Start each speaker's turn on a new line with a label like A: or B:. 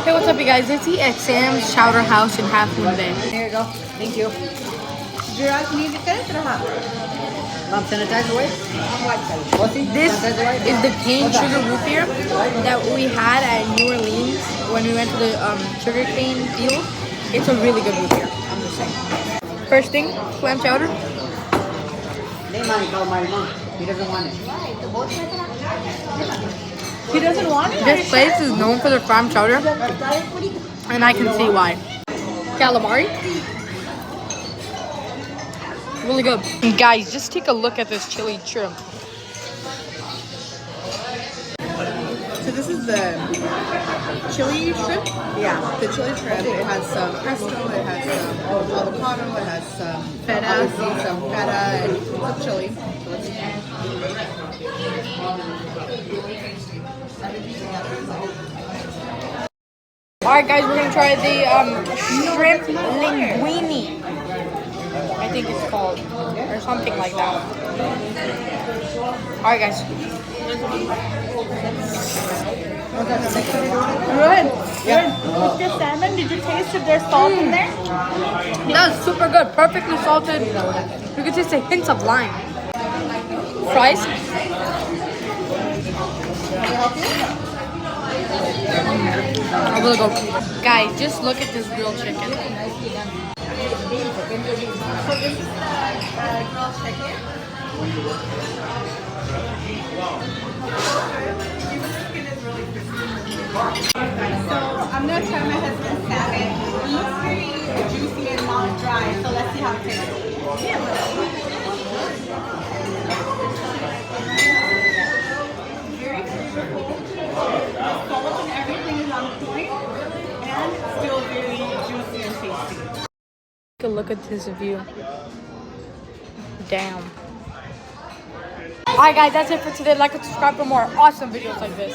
A: Hey, what's up, you guys? It's at Sam's Chowder House in Half Moon Bay.
B: Here you go. Thank you.
C: Gerard, need the test or hot?
B: Mom, sanitize away.
A: This is the cane sugar root beer that we had at New Orleans when we went to the sugar cane field. It's a really good root beer. I'm just saying. First thing, clam chowder.
B: They might go my mom. He doesn't want it.
C: He doesn't want it?
A: This place is known for their clam chowder, and I can see why. Calamari. Really good. And guys, just take a look at this chili shrimp.
C: So this is the chili shrimp?
B: Yeah.
C: The chili shrimp. It has some pesto, it has some avocado, it has some feta, and some chili.
A: Alright guys, we're gonna try the shrimp linguine. I think it's called, or something like that. Alright guys.
C: Good. Good. With the salmon, did you taste if there's salt in there?
A: That's super good, perfectly salted. You can taste a hint of lime. Fries. I'm gonna go. Guys, just look at this grilled chicken.
C: So this is the grilled chicken. So I'm gonna try my husband's salmon. It looks very juicy and not dry, so let's see how it tastes. Very flavorful. The salt and everything is on point, and still very juicy and tasty.
A: Take a look at this view. Damn. Alright guys, that's it for today. Like and subscribe for more awesome videos like this.